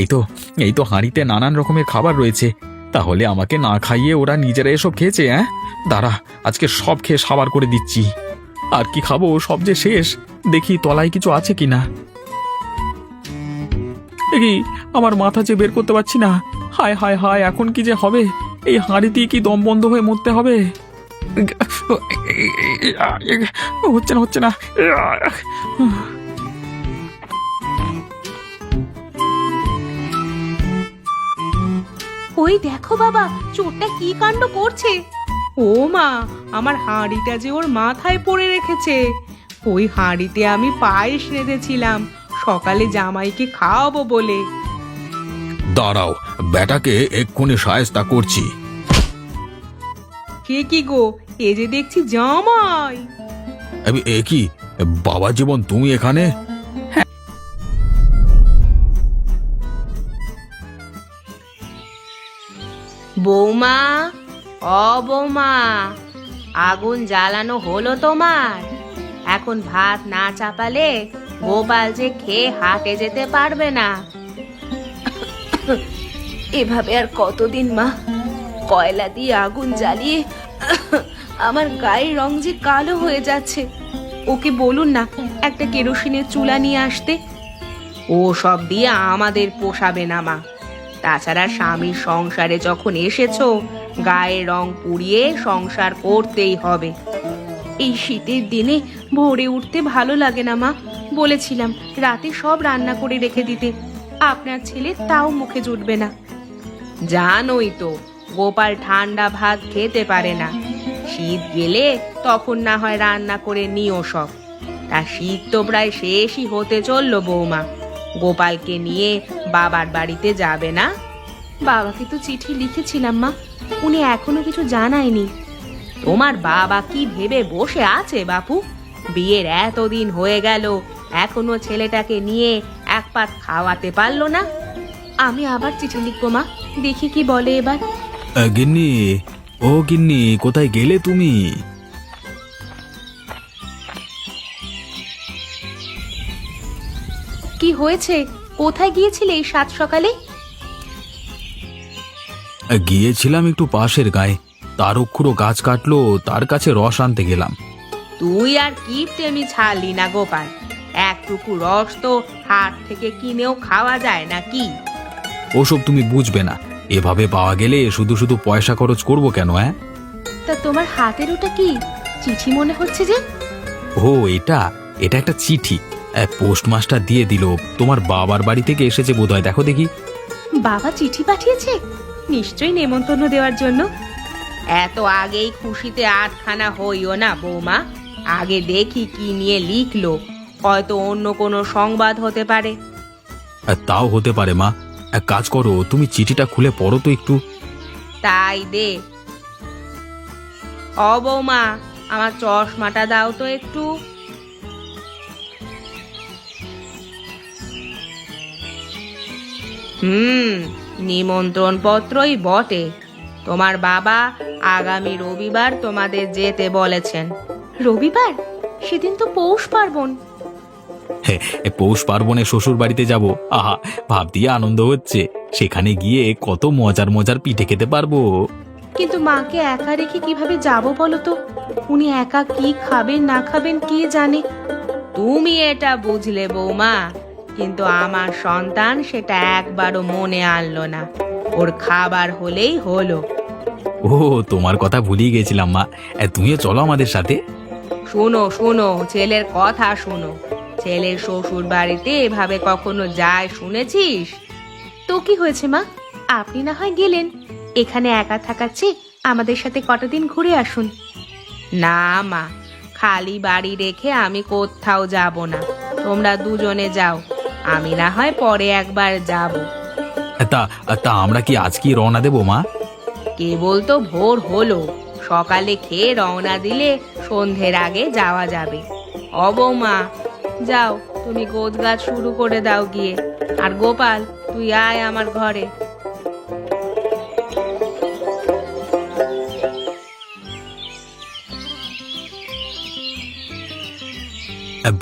এই তো এই তো হাঁড়িতে নানান রকমের খাবার রয়েছে। তাহলে আমাকে না খাইয়ে ওরা নিজেরা এসব খেয়েছে? হ্যাঁ, দাঁড়া, আজকে সব খেয়ে সাবার করে দিচ্ছি। আর কি খাবো, সব যে শেষ। দেখি তলায় কিছু আছে কিনা। কি, আমার মাথা যে বের করতে পারছি না। হায় হায় হায়, এখন কি যে হবে? এই হাঁড়িতেই কি দম বন্ধ হয়ে মরতে হবে? হচ্ছে না, হচ্ছে না। ওই দেখো বাবা, চোরটা কি কাণ্ড করছে! ও মা, আমার হাঁড়িটা যে ওর মাথায় পড়ে রেখেছে। ওই হাঁড়িতে আমি পায়েস রেঁধেছিলাম সকালে জামাইকে খাওয়াবো বলে। দাঁড়াও, বেটাকে এক্ষুনি শায়েস্তা করছি। কে কি গো, এ যে দেখছি জামাই! এ কি বাবা জীবন, তুমি এখানে? বৌমা, ও বৌমা, আগুন জ্বালানো হলো তোমার? এখন ভাত না চাপালে গোপাল যে খেয়ে হাটে যেতে পারবে না। এভাবে আর কতদিন মা? কয়লা দিয়ে আগুন জ্বালিয়ে আমার গায়ের রং যে কালো হয়ে যাচ্ছে। ওকে বলুন না একটা কেরোসিনের চুলা নিয়ে আসতে। ও সব দিয়ে আমাদের পোষাবে না মা। তাছাড়া স্বামীর সংসারে যখন এসেছো, গায়ের রং পুড়িয়ে সংসার করতেই হবে। এই শীতের দিনে ভোরে উঠতে ভালো লাগে না মা। বলেছিলাম রাতে সব রান্না করে রেখে দিতে, আপনার ছেলে তাও মুখে জুটবে না। জানোই তো গোপাল ঠান্ডা ভাত খেতে পারে না। শীত গেলে তখন না হয় রান্না করে নিও সব। তা শীত তো প্রায় শেষই হতে চললো বৌমা, গোপালকে নিয়ে বাবার বাড়িতে যাবে না? বাবাকে তো চিঠি লিখেছিলাম মা, উনি এখনো কিছু জানায়নি। তোমার বাবা কি ভেবে বসে আছে বাপু? বিয়ের এতদিন হয়ে গেল, এখনো ছেলেটাকে নিয়ে এক পাত খাওয়াতে পারলো না। আমি আবার চিঠি লিখবো মা, দেখি কি বলে এবার। গিন্নি, ও গিন্নি, কোথায় গেলে তুমি? কি হয়েছে? কোথায় গিয়েছিলে এই সাত সকালে? গিয়েছিলাম একটু পাশের গায়ে, তার অক্ষুরো গাছ কাটলো, তার কাছে রস আনতে গেলাম। তুই আর কি প্রেমী ছাড়লি না গোপাল? একটুকু রস তো হাট থেকে কিনেও খাওয়া যায় নাকি? ওসব তুমি বুঝবে না। এভাবে পাওয়া গেলে শুধু শুধু পয়সা খরচ করব কেন? হ্যাঁ, তা তোমার হাতের ওটা কি? চিঠি মনে হচ্ছে যে। ও এটা এটা একটা চিঠি। পোস্টমাস্টার দিয়ে দিল, তোমার বাবার বাড়ি থেকে এসেছে বোধহয়। দেখো দেখি। বাবা চিঠি পাঠিয়েছে? নিশ্চয়ই নেমন্তন্ন দেওয়ার জন্য। এত আগেই খুশিতে আটখানা হইও না বৌমা। আগে দেখি কি নিয়ে লিখলো, হয়তো অন্য কোনো সংবাদ হতে পারে। তাও হতে পারে মা। এক কাজ করো, তুমি চিঠিটা খুলে পড়ো তো একটু। তাই দে। ও বৌমা, আমার চশমাটা দাও তো একটু। নিমন্ত্রণ পত্রই বটে। তোমার বাবা আগামী রবিবার তোমাদের যেতে বলেছেন। রবিবার? সেদিন তো পৌষ পার্বণ। পৌষ পার্বণে শ্বশুর বাড়িতে যাব। আহা, ভাব দিয়ে আনন্দ হচ্ছে। সেখানে গিয়ে কত মজার মজার পিঠে খেতে পারবো। কিন্তু মাকে একা রেখে কিভাবে যাব বলো তো? উনি একা কি খাবেন না খাবেন কে জানে। তুমি এটা বুঝলে বৌমা, কিন্তু আমার সন্তান সেটা একবারও মনে আনলো না। ওর খাবার হলেই হলো। ও, তোমার কথা ভুলিয়ে গেছিলাম মা। তুমিও চলো আমাদের সাথে। শোনো শোনো, ছেলের কথা শোনো। ছেলের শ্বশুর বাড়িতে এভাবে কখনো যায় শুনেছিস? তো কি হয়েছে মা? আপনি না হয় গেলেন, এখানে একা থাকাচ্ছে আমাদের সাথে কটা দিন ঘুরে আসুন। না মা, খালি বাড়ি রেখে আমি কোথাও যাব না। তোমরা দুজনে যাও, আমি না হয় পরে একবার যাব। তা তা আমরা কি আজকেই রওনা দেবো মা? কেবল তো ভোর হলো, সকালে খেয়ে রওনা দিলে সন্ধ্যের আগে যাওয়া যাবে। ও বৌমা, যাও তুমি গোছগাছ শুরু করে দাও গিয়ে। আর গোপাল, তুই আয় আমার ঘরে।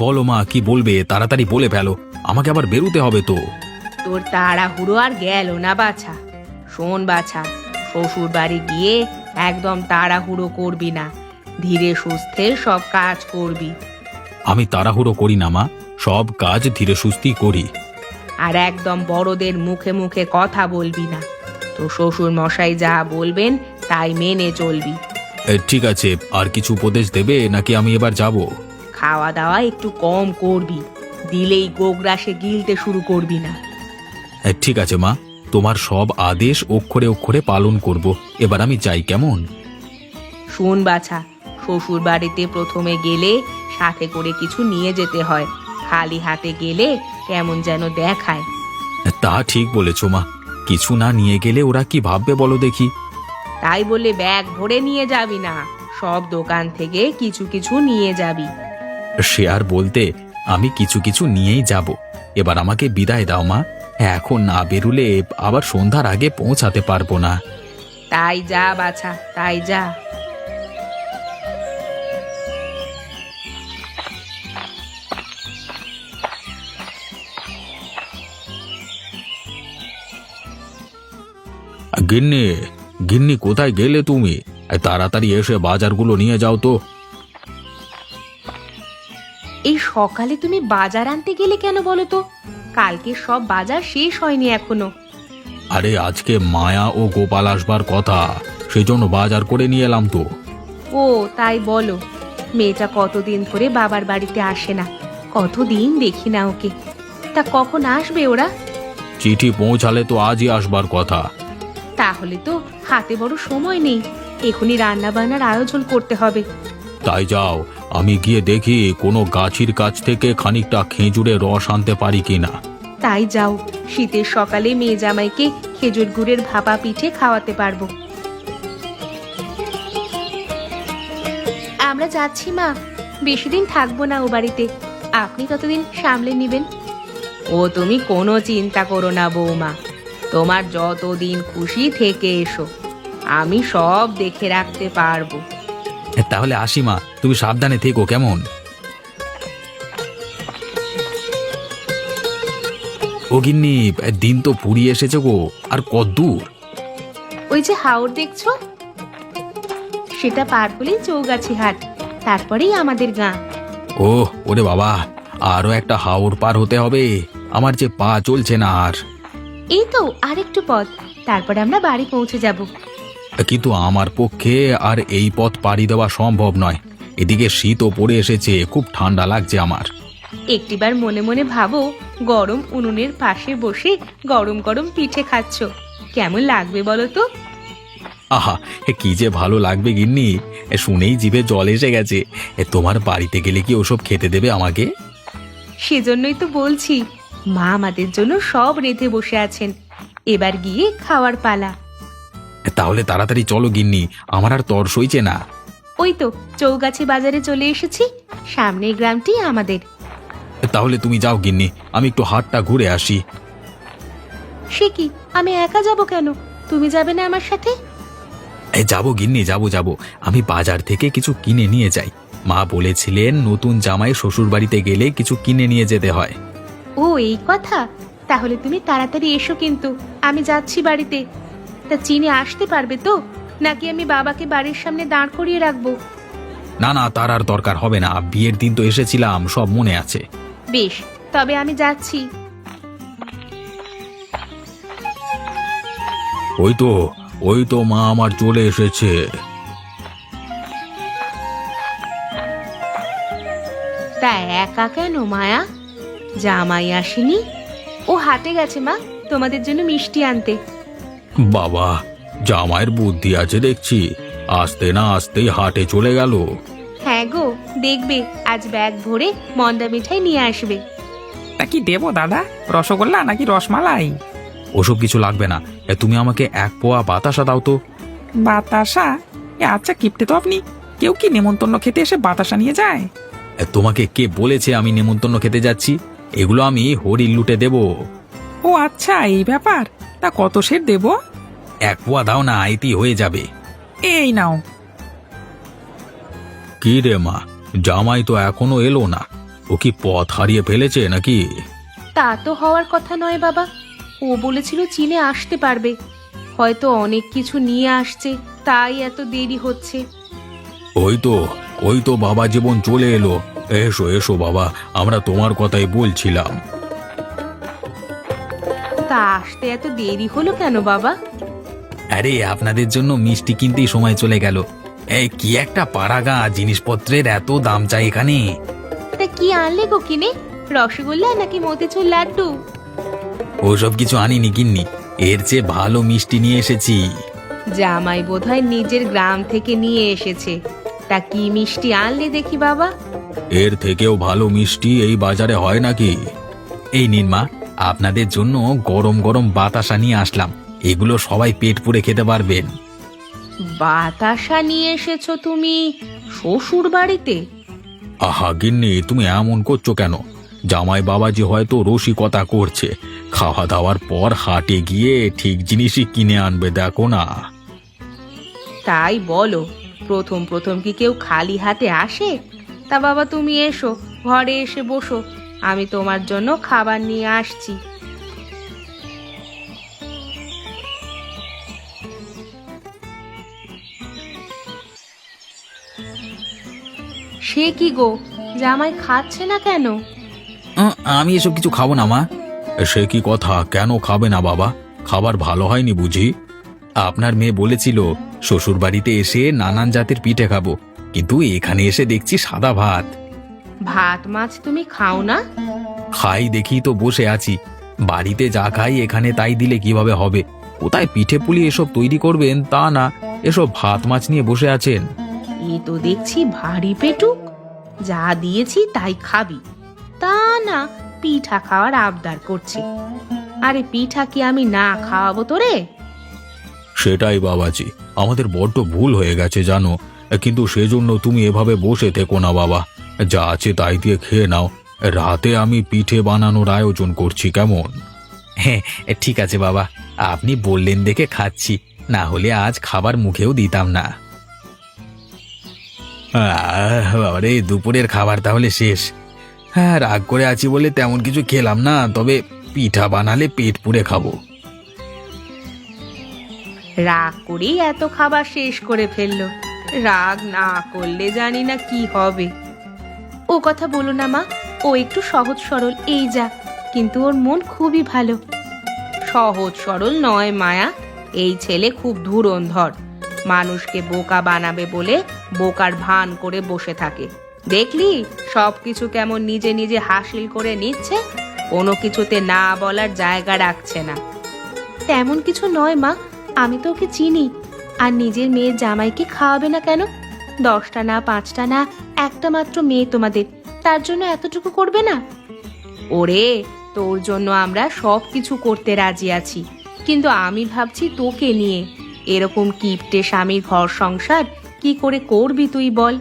বলো মা, কি বলবে? তাড়াতাড়ি বলে ফেলো, আমাকে আবার বেরোতে হবে তো। তো তোর তাড়াহুড়ো আর গেল না বাছা। শোন বাছা, শ্বশুর বাড়ি গিয়ে একদম তাড়াহুড়ো করবি না, ধীরে সুস্থে সব কাজ করবি। আমি তাড়াহুড়ো করি না মা, সব কাজ ধীরে সুস্থি করি। আর একদম বড়দের মুখে মুখে কথা বলবি না। তো শ্বশুর মশাই যা বলবেন তাই মেনে চলবি। ঠিক আছে, আর কিছু উপদেশ দেবে নাকি আমি এবার যাব? খাওয়া দাওয়া একটু কম করবি, দিলেই গোগ্রাসে গিলতে শুরু করবি না। ঠিক আছে মা, তোমার সব আদেশ অক্ষরে অক্ষরে পালন করব। এবার আমি যাই কেমন? শোন বাছা, শ্বশুর বাড়িতে প্রথমে গেলে সাথে করে কিছু নিয়ে যেতে হয়, খালি হাতে গেলে কেমন যেন দেখায়। তা ঠিক বলেছ মা, কিছু না নিয়ে গেলে ওরা কি ভাববে বলো দেখি। তাই বলে ব্যাগ ভরে নিয়ে যাবি না, সব দোকান থেকে কিছু কিছু নিয়ে যাবি। সে আর বলতে, আমি কিছু কিছু নিয়েই যাব। এবার আমাকে বিদায় দাও মা, এখন না বেরুলে আবার সন্ধ্যার আগে পৌঁছাতে পারবো না। তাই যা বাছা, তাই যা। গিন্নি, গিন্নি কোথায় গেলে তুমি? তাড়াতাড়ি এসে বাজারগুলো নিয়ে যাও তো। এই সকালে তুমি বাজার আনতে গেলে কেন বলো তো? কালকে সব বাজার শেষ হয়নি এখনো। আরে আজকে মায়া ও গোপাল আসবার কথা, সেই জন্য বাজার করে নিয়ে এলাম তো। ও তাই বলো। মেয়েটা কতদিন ধরে বাবার বাড়িতে আসে না, কতদিন দেখি না ওকে। তা কখন আসবে ওরা? চিঠি পৌঁছালে তো আজই আসবার কথা। তাহলে তো হাতে বড় সময় নেই, এখনই রান্না বান্নার আয়োজন করতে হবে। তাই যাও, আমি গিয়ে দেখি কোনো গাছের কাছ থেকে খানিকটা খেজুরের রস আনতে পারি কিনা। তাই যাও, শীতের সকালে মেয়ে জামাইকে খেজুর গুড়ের ভাপা পিঠে খাওয়াতে পারবো। আমরা যাচ্ছি মা, বেশি দিন থাকবো না ও বাড়িতে, আপনি ততদিন সামলে নেবেন। ও তুমি কোনো চিন্তা করো না বৌমা, তোমার যতদিন খুশি থেকে এসো, আমি সব দেখে রাখতে পারবো। তাহলে আসি মা, তুমি সাবধানে থেকো কেমন? ও গিন্নি, দিন তো ফুরিয়ে এসেছে গো, আর কতদূর? ওই যে হাওড় দেখছো, সেটা পার হলেই চৌগাছি হাট, তারপরেই আমাদের গাঁ। ওরে বাবা, আরো একটা হাওর পার হতে হবে, আমার যে পা চলছে না আর। এই তো আর একটু পথ, তারপরে আমরা বাড়ি পৌঁছে যাব। কিন্তু আমার পক্ষে আর এই পথ পাড়ি দেওয়া সম্ভব নয়, এদিকে শীতও পড়ে এসেছে, খুব ঠান্ডা লাগছে আমার। একটিবার মনে মনে ভাবো, গরম উনুনের পাশে বসে গরম গরম পিঠে খাচ্ছ, কেমন লাগবে বলো তো? আহা, কি যে ভালো লাগবে গিন্নি, শুনেই জিভে জল এসে গেছে। তোমার বাড়িতে গেলে কি ওসব খেতে দেবে আমাকে? সেজন্যই তো বলছি, মা আমাদের জন্য সব রেঁধে বসে আছেন, এবার গিয়ে খাওয়ার পালা। তাহলে তাড়াতাড়ি চলো গিন্নি, আমার আর তর সইছে না। ওই তো চৌগাছি বাজারে চলে এসেছি, সামনের গ্রামটি আমাদের। তাহলে তুমি যাও গিন্নি, আমি একটু হাটটা ঘুরে আসি। সে কি, আমি একা যাব কেন? তুমি যাবে না আমার সাথে? যাবো গিন্নি, যাবো, আমি বাজার থেকে কিছু কিনে নিয়ে যাই। মা বলেছিলেন নতুন জামাই শ্বশুর বাড়িতে গেলে কিছু কিনে নিয়ে যেতে হয়। ও এই কথা, তাহলে তুমি তাড়াতাড়ি এসো, কিন্তু আমি যাচ্ছি বাড়িতে। তা চিনে আসতে পারবে তো, নাকি আমি বাবাকে বাড়ির সামনে দাঁড় করিয়ে রাখবো? না না, তার আর দরকার হবে না, বিয়ের দিন তো এসেছিলাম, সব মনে আছে। বেশ, তবে আমি যাচ্ছি। ওই তো মা আমার চলে এসেছে। তা একা কেন মায়া? জামাই আসেনি? ও হাটে গেছে মা, তোমাদের জন্য মিষ্টি আনতে। বাবা, জামাইয়ের বুদ্ধি আছে দেখছি, আসতে না আসতেই হাটে চলে গেল। হ্যাঁ গো, দেখবে আজ ব্যাগ ভরে মন্ডা মিঠাই নিয়ে আসবে। তা কি দেবো দাদা, রসগোল্লা নাকি রসমালাই? ওসব কিছু লাগবে না, তুমি আমাকে 1 পোয়া বাতাসা দাও তো। বাতাসা? আচ্ছা কিপটে তো আপনি, কেউ কি নেমন্তন্ন খেতে এসে বাতাসা নিয়ে যায়? তোমাকে কে বলেছে আমি নেমন্তন্ন খেতে যাচ্ছি? এগুলো আমি হরির লুটে দেব। ও আচ্ছা, এই ব্যাপার। তা কত সের দেবো? 1 পোয়া দাও না, এতেই হয়ে যাবে। এই নাও। কি রে মা, জামাই তো এখনো এলো না, ও কি পথ হারিয়ে ফেলেছে নাকি? তা তো হওয়ার কথা নয় বাবা, ও বলেছিল চীনে আসতে পারবে, হয়তো অনেক কিছু নিয়ে আসছে, তাই এত দেরি হচ্ছে। ওই তো বাবা জীবন চলে এলো। এসো এসো বাবা, আমরা তোমার কথাই বলছিলাম। তা আসতে এত দেরি হলো কেন বাবা? আরে আপনাদের জন্য মিষ্টি কিনতেই সময় চলে গেল। এই কি একটা পাড়াগা, জিনিসপত্রের এত দাম চাই এখানে। তা কি আনলে গো কিনে? রসগোল্লা নাকি মতিচুর লাড্ডু? ওসব কিছু আনিনি গিন্নি, এর চেয়ে ভালো মিষ্টি নিয়ে এসেছি। জামাই বোধহয় নিজের গ্রাম থেকে নিয়ে এসেছে। তা কি মিষ্টি আনলে দেখি বাবা? এর থেকেও ভালো মিষ্টি এই বাজারে হয় নাকি? এই নিন মা, আপনাদের জন্য গরম গরম বাতাসা নিয়ে আসলাম। এগুলো সবাই পেট পুরে খেতে পারবেন। বাতাসা নিয়ে এসেছো তুমি শ্বশুর বাড়িতে? আহা গিন্নি, তুমি এমন করছো কেন? জামাই বাবাজি হয়তো রসিকতা করছে। খাওয়া দাওয়ার পর হাটে গিয়ে ঠিক জিনিসই কিনে আনবে, দেখো না। তাই বলো, প্রথম প্রথম কি কেউ খালি হাতে আসে? তা বাবা তুমি এসো, ঘরে এসে বসো, আমি তোমার জন্য খাবার নিয়ে আসছি। সে কি গো, জামাই খাচ্ছে না কেন? আমি এসব কিছু খাবো না মা। সে কি কথা, কেন খাবে না বাবা? খাবার ভালো হয়নি বুঝি? আপনার মেয়ে বলেছিল শ্বশুর বাড়িতে এসে নানান জাতের পিঠে খাবো, কিন্তু এখানে এসে দেখছি সাদা ভাত। ভাত মাছ তুমি খাও না? খাই দেখি তো বসে আছি। বাড়িতে যা খাই এখানে তাই দিলে কিভাবে হবে? কোথায় পিঠে পুলি এসব তৈরি করবেন তা না, এসব ভাত মাছ নিয়ে বসে আছেন। এ তো দেখছি ভারী পেটুক, যা দিয়েছি তাই খাবি, তা না পিঠা খাওয়ার আবদার করছে। আরে পিঠা কি আমি না খাওয়াবো তোরে? সেটাই বাবাজি, আমাদের বড্ড ভুল হয়ে গেছে জানো, কিন্তু সেজন্য তুমি এভাবে বসে থেকো না বাবা। যা আছে তাই দিয়ে খেয়ে নাও। রাতে আমি পিঠে বানানোর আয়োজন করছি, কেমন? হ্যাঁ ঠিক আছে বাবা, আপনি বললেন দেখে খাচ্ছি, না হলে আজ খাবার মুখেও দিতাম না। বাবারে, দুপুরের খাবার তাহলে শেষ। হ্যাঁ, রাগ করে আছি বলে তেমন কিছু খেলাম না, তবে পিঠা বানালে পেট পুড়ে খাবো। রাগ করেই এত খাবার শেষ করে ফেললো, রাগ না করলে জানি না কি হবে। ও কথা বলো না মা, ও একটু সহজ সরল এই যা, কিন্তু ওর মন খুবই ভালো। সহজ সরল নয় মায়া, এই ছেলে খুব ধুরন্ধর, মানুষকে বোকা বানাবে বলে বোকার ভান করে বসে থাকে। দেখলি সবকিছু কেমন নিজে নিজে হাসিল করে নিচ্ছে, কোনো কিছুতে না বলার জায়গা রাখছে না। তেমন কিছু নয় মা, আমি তো ওকে চিনি। আর নিজের মেয়ের জামাইকে খাওয়াবে না কেন? 10টা না 5টা না, একটা মাত্র মেয়ে তোমাদের, তার জন্য এতটুকু করবে না? ওরে, তোর জন্য আমরা সব কিছু করতে রাজি আছি, কিন্তু আমি ভাবছি তোকে নিয়ে। এরকম কিপটে স্বামীর ঘর সংসার কি করে করবি তুই বল?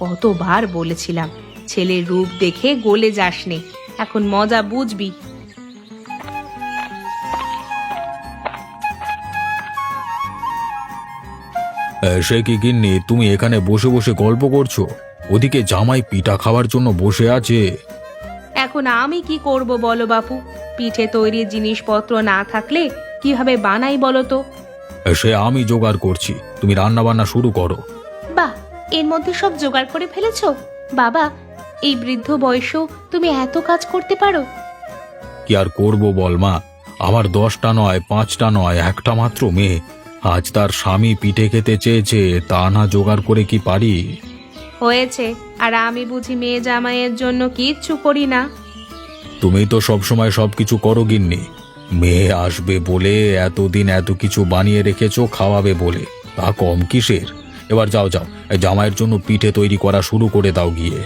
কতবার বলেছিলাম ছেলের রূপ দেখে গলে যাসনে, এখন মজা বুঝবি। সে কি গিন্নি, তুমি এখানে বসে বসে গল্প করছো? ওদিকে জামাই পিঠা খাওয়ার জন্য বসে আছে। এখন আমি কি করব বলো বাপু? পিঠে তৈরির জিনিসপত্র না থাকলে কিভাবে বানাই বলো তো? সে আমি জোগাড় করছি, তুমি রান্না বান্না শুরু করো। বাহ, এর মধ্যে সব জোগাড় করে ফেলেছো? বাবা, এই বৃদ্ধ বয়সেও তুমি এত কাজ করতে পারো? কি আর করবো বল মা, আমার 10টা নয় 5টা নয়, একটা মাত্র মেয়ে। আজ তার স্বামী পিঠে খেতে চেয়েছে, তা না জোগাড় করে কি পারি? হয়েছে, আর আমি বুঝি মেয়ে জামাইয়ের জন্য কিচ্ছু করি না? তুমি তো সবসময় সবকিছু করো গিন্নি। মেয়ে আসবে বলে এতদিন এত কিছু বানিয়ে রেখেছো খাওয়াবে বলে, তা কম কিসের? এবার যাও যাও, এই জামাইয়ের জন্য পিঠে তৈরি করা শুরু করে দাও গিয়ে।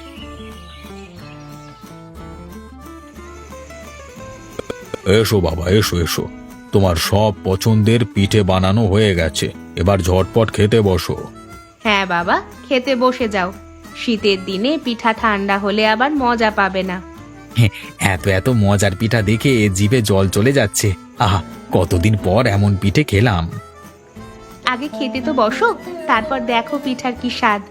এসো বাবা, এসো এসো, তোমার সব পছন্দের পিঠে বানানো হয়ে গেছে, এবার ঝটপট খেতে বসো। হ্যাঁ বাবা, খেতে বসে যাও, শীতের দিনে পিঠা ঠান্ডা হলে আবার মজা পাবে না। এত এত মজার পিঠা দেখে জিভে জল চলে যাচ্ছে। আহা, কতদিন পর এমন পিঠে খেলাম। আগে খেতে তো বসো, তারপর দেখো পিঠার কি স্বাদ।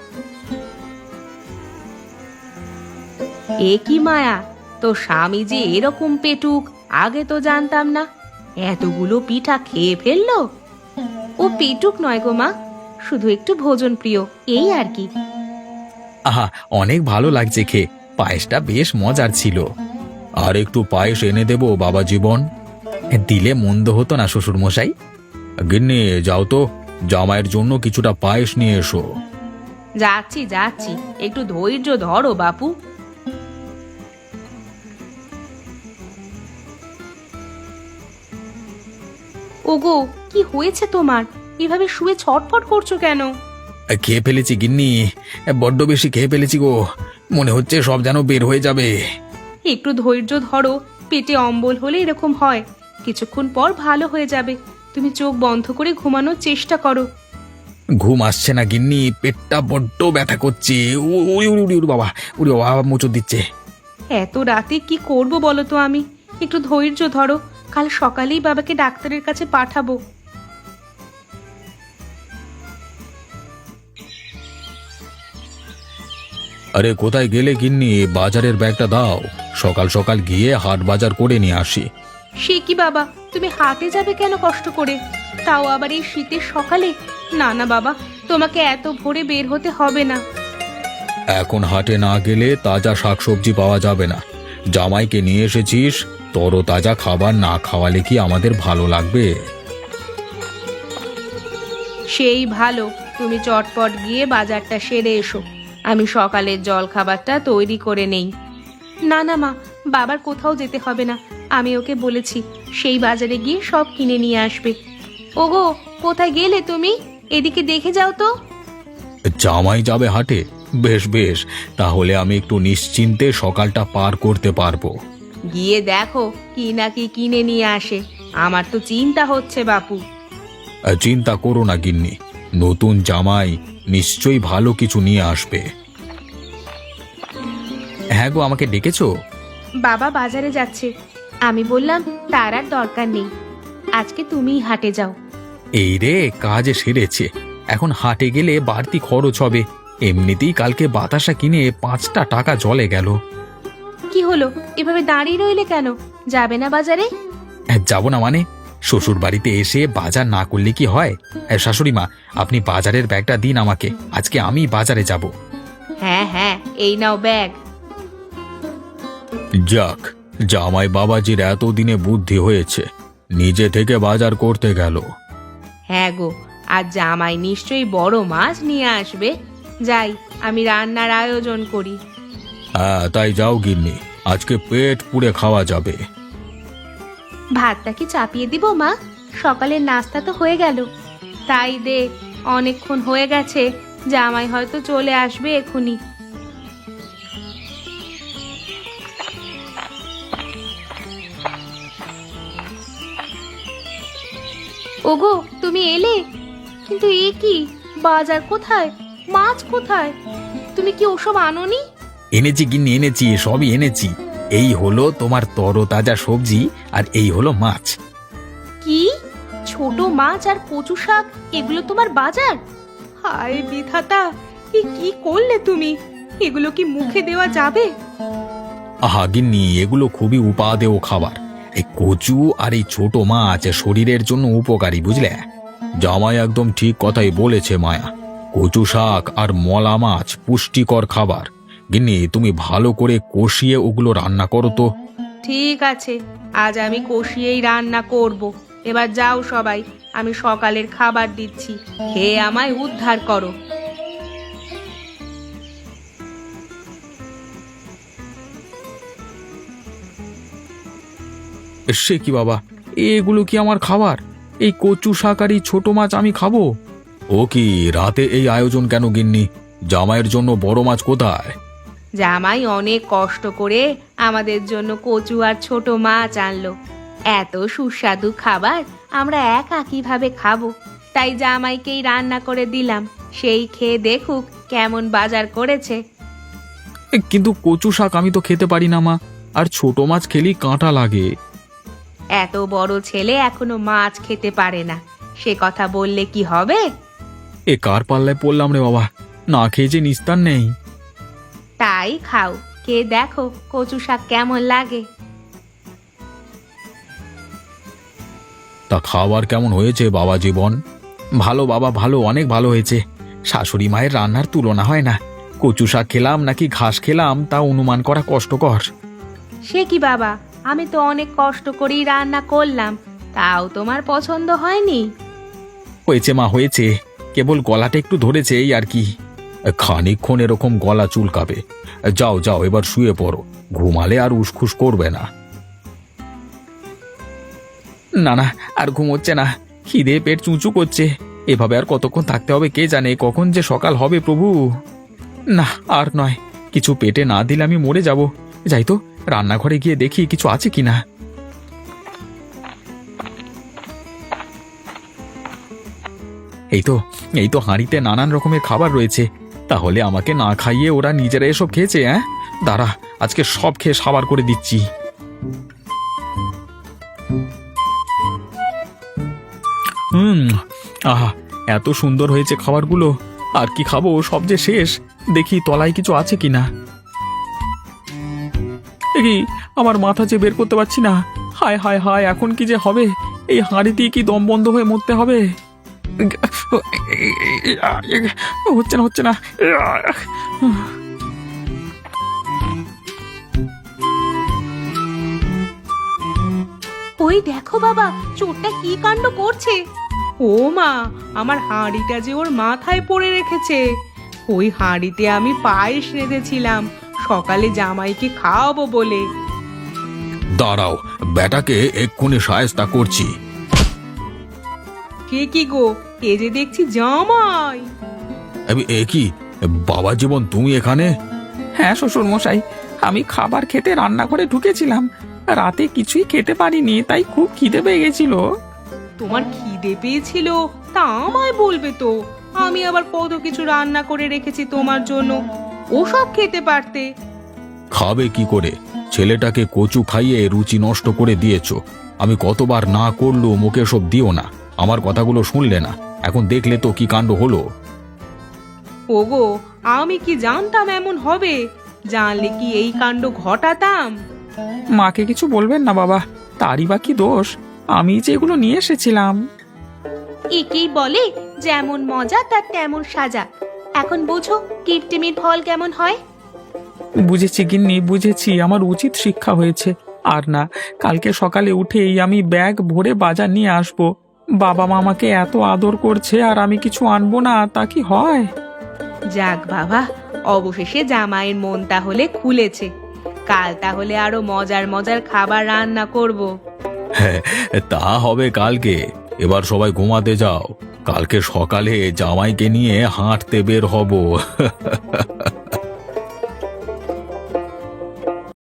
এ কি মায়া, তো স্বামী যে এরকম পেটুক, আগে তো জানতাম না। এতগুলো পিঠা খেয়ে ফেললো। ও পেটুক নয় গো মা, শুধু একটু ভোজন প্রিয়, এই আর কি। আহা, অনেক ভালো লাগছে খেয়ে, পায়েসটা বেশ মজার ছিল। আর একটু পায়েস এনে দেবো বাবা জীবন। দিলে মন্দ হতো না শ্বশুর মশাই। গিন্নি, যাও তো, জামাইয়ের জন্য কিছুটা পায়েস নিয়ে এসো। যাচ্ছি যাচ্ছি, একটু ধৈর্য ধরো বাপু। ওগো, কি হয়েছে তোমার? এভাবে শুয়ে ছটফট করছো কেন? খেয়ে ফেলেছি গিন্নি, বড্ড বেশি খেয়ে ফেলেছি গো। মনে হচ্ছে সব যেন বের হয়ে যাবে। একটু ধৈর্য ধরো, পেটে অম্বল হলে এরকম হয়, কিছুক্ষণ পর ভালো হয়ে যাবে। তুমি চোখ বন্ধ করে ঘুমানোর চেষ্টা করো। ঘুম আসছে না গিন্নি, পেটটা বড্ড ব্যথা করছে। উড়ি উড়ি উড়ি উড়ি বাবা, উড়ি বাবা মোচড় দিচ্ছে। এত রাতে কি করব বলো তো আমি? একটু ধৈর্য ধরো, কাল সকালেই বাবাকে ডাক্তারের কাছে পাঠাবো। আরে কোথায় গেলে গিন্নি? বাজারের ব্যাগটা দাও, সকাল সকাল গিয়ে হাট বাজার করে নিয়ে আসি। সে কি বাবা, তুমি হাটে যাবে কেন কষ্ট করে, তাও আবার এই শীতের সকালে? না না বাবা, তোমাকে এত ভোরে বের হতে হবে না। এখন হাটে না গেলে তাজা শাকসবজি পাওয়া যাবে না। জামাইকে নিয়ে এসেছিস, তরতাজা খাবার না খাওয়ালে কি আমাদের ভালো লাগবে? সেই ভালো, তুমি চটপট গিয়ে বাজারটা সেরে এসো, আমি সকালের জল খাবারটা তৈরি করে নেই। না না মা, বাবার কোথাও যেতে হবে না, আমি ওকে বলেছি সেই বাজারে গিয়ে সব কিনে নিয়ে আসবে। ওগো, কোথায় গেলে তুমি? এদিকে দেখে যাও তো। জামাই যাবে হাটে? বেশ বেশ, তাহলে আমি একটু নিশ্চিন্তে সকালটা পার করতে পারবো। গিয়ে দেখো কি না কি কিনে নিয়ে আসে, আমার তো চিন্তা হচ্ছে বাপু। চিন্তা করো না গিন্নি, নতুন জামাই নিশ্চয়ই ভালো কিছু নিয়ে আসবে। হ্যাঁ গো, আমাকে ডেকেছো? বাবা বাজারে যাচ্ছে, আমি বললাম তার আর দরকার নেই, আজকে তুমিই হাটে যাও। এই রে, কাজে সেরেছে, এখন হাটে গেলে বাড়তি খরচ হবে। এমনিতেই কালকে বাতাসা কিনে 5টা টাকা জলে গেল। কি হলো, এভাবে দাঁড়িয়ে রইলে কেন? যাবে না বাজারে? যাব না মানে? শ্বশুর বাড়িতে এসে বাজার না করলে কি হয়? শাশুড়ি মা, আপনি বাজারের ব্যাগটা দিন আমাকে, আজকে আমি বাজারে যাব। হ্যাঁ হ্যাঁ, এই নাও ব্যাগ। যাক, জামাই বাবাজির এতদিনে বুদ্ধি হয়েছে, নিজে থেকে বাজার করতে গেল। হ্যাঁ গো, আর জামাই নিশ্চয়ই বড় মাছ নিয়ে আসবে। যাই, আমি রান্নার আয়োজন করি। হ্যাঁ, তাই যাও গিন্নি, আজকে পেট পুড়ে খাওয়া যাবে। ভাতটা কি চাপিয়ে দিব মা? সকালের নাস্তা তো হয়ে গেল। তাই দে, অনেকক্ষণ হয়ে গেছে, জামাই হয়তো চলে আসবে এখুনি। ওগো, তুমি এলে? কিন্তু এ কি, বাজার কোথায়, মাছ কোথায়? তুমি কি ওসব আনোনি? এনেছি গিন্নি, এনেছি, সবই এনেছি। এই হলো তোমার তরতাজা সবজি, আর এই হলো মাছ। কি, ছোট মাছ আর কচু শাক, এগুলো তোমার বাজার? হায় বিধাতা, এ কি করলে তুমি? এগুলো কি মুখে দেওয়া যাবে? আহা গিন্নি, এগুলো খুবই উপাদেয় খাবার। এই কচু আর এই ছোট মাছ শরীরের জন্য উপকারী, বুঝলে? জামাই একদম ঠিক কথাই বলেছে মায়া, কচু শাক আর মলা মাছ পুষ্টিকর খাবার। গিন্নি, তুমি ভালো করে কষিয়ে ওগুলো রান্না করো তো। ঠিক আছে, আজ আমি কষিয়েই রান্না করব। এবার যাও সবাই, আমি সকালের খাবার দিচ্ছি, খেয়ে আমায় উদ্ধার করো। সে কি বাবা, এগুলো কি আমার খাবার? এই কচু শাক আর এই ছোট মাছ আমি খাবো? ও কি, রাতে এই আয়োজন কেন গিন্নি? জামাইয়ের জন্য বড় মাছ কোথায়? জামাই অনেক কষ্ট করে আমাদের জন্য কচু আর ছোট মাছ আনলো। এত সুস্বাদু খাবার আমরা একা কিভাবে খাবো, তাই জামাইকেই রান্না করে দিলাম, সেই খেয়ে দেখুক কেমন বাজার করেছে। কিন্তু কচু শাক আমি তো খেতে পারি না মা, আর ছোট মাছ খেলেই কাঁটা লাগে। এত বড় ছেলে এখনো মাছ খেতে পারে না, সে কথা বললে কি হবে? এ কার পাল্লায় পড়লাম রে বাবা, না খেয়ে যে নিস্তার নেই। তাই খাও, কে দেখো কচু শাক কেমন লাগে। তা খাবার কেমন হয়েছে বাবা জীবন? ভালো বাবা, ভালো, অনেক ভালো হয়েছে। শাশুড়ি মায়ের রান্নার তুলনা হয় না। কচু শাক খেলাম নাকি ঘাস খেলাম তা অনুমান করা কষ্টকর। সে কি বাবা, আমি তো অনেক কষ্ট করেই রান্না করলাম, তাও তোমার পছন্দ হয়নি? হয়েছে মা, হয়েছে। কেবল গলাটা একটু ধরেছে এই আর কি। খানিকক্ষণ এরকম গলা চুলকাবে। যাও যাও, এবার শুয়ে পড়ো। ঘুমালে আর উসখুস করবে না। না না, আর ঘুম হচ্ছে না। খিদে পেট চুঁচু করছে। এভাবে আর কতক্ষণ থাকতে হবে কে জানে, কখন যে সকাল হবে প্রভু। না, আর নয়। কিছু পেটে না দিলে আমি মরে যাব। যাই তো, রান্নাঘরে গিয়ে দেখি কিছু আছে কিনা। এই তো হাঁড়িতে নানান রকমের খাবার রয়েছে। তাহলে আমাকে না খাইয়ে ওরা নিজেরা এসব খেয়েছে? হ্যাঁ, দাঁড়া, আজকে সব খেয়ে সাবার করে দিচ্ছি। আহা, এত সুন্দর হয়েছে খাবারগুলো। আর কি খাবো, সব যে শেষ। দেখি তলায় কিছু আছে কিনা। কি, আমার মাথা যে বের করতে পারছি না। হায় হায় হায়, এখন কি যে হবে? এই হাঁড়ি দিয়ে কি দম বন্ধ হয়ে মরতে হবে? হচ্ছে না। ওই দেখো বাবা, চোরটা কি কাণ্ড করছে! ও মা, আমার হাঁড়িটা যে ওর মাথায় পড়ে রেখেছে। ওই হাঁড়িতে আমি পায়েস রেঁধেছিলাম সকালে জামাইকে খাওয়াবো বলে। দাঁড়াও, বেটাকে এক্ষুনি শায়েস্তা করছি। কে কি গো, এ যে দেখছি জামাই। এ কি বাবা জীবন, তুমি এখানে? হ্যাঁ শ্বশুর মশাই, আমি খাবার খেতে রান্নাঘরে ঢুকেছিলাম। রাতে কিছুই খেতে পারিনি, তাই খুব খিদে পেয়ে গেছিল। তোমার খিদে পেয়েছিল তা আমায় বলবে তো। আমি আবার কত কিছু রান্না করে রেখেছি তোমার জন্য, ওসব খেতে পারতে। খাবে কি করে? ছেলেটাকে কচু খাইয়ে রুচি নষ্ট করে দিয়েছো। আমি কতবার না করলুম মুখে সব দিও না, আমার কথাগুলো শুনলে না। এখন দেখলে তো কি কাণ্ড হলো। ওগো, আমি কি জানতাম এমন হবে? জানলে কি এই কাণ্ড ঘটাতাম? মাকে কিছু বলবেন না বাবা, তারই বা কি দোষ? আমি যে এগুলো নিয়ে এসেছিলাম। একেই বলে যেমন মজা তার তেমন সাজা। এখন বুঝো কিপটেমির ফল কেমন হয়। বুঝেছি গিন্নি, বুঝেছি। আমার উচিত শিক্ষা হয়েছে। আর না, কালকে সকালে উঠেই আমি ব্যাগ ভরে বাজার নিয়ে আসবো। বাবা মা আমাকে এত আদর করছে, আর আমি কিছু আনবো না, তা কি হয়? যাক বাবা, অবশেষে জামাইয়ের মন তাহলে খুলেছে। কাল তাহলে আরো মজার মজার খাবার রান্না করব। হ্যাঁ, তা হবে কালকে। এবার সবাই ঘুমাতে যাও। কালকে সকালে জামাইকে নিয়ে হাঁটতে বের হব।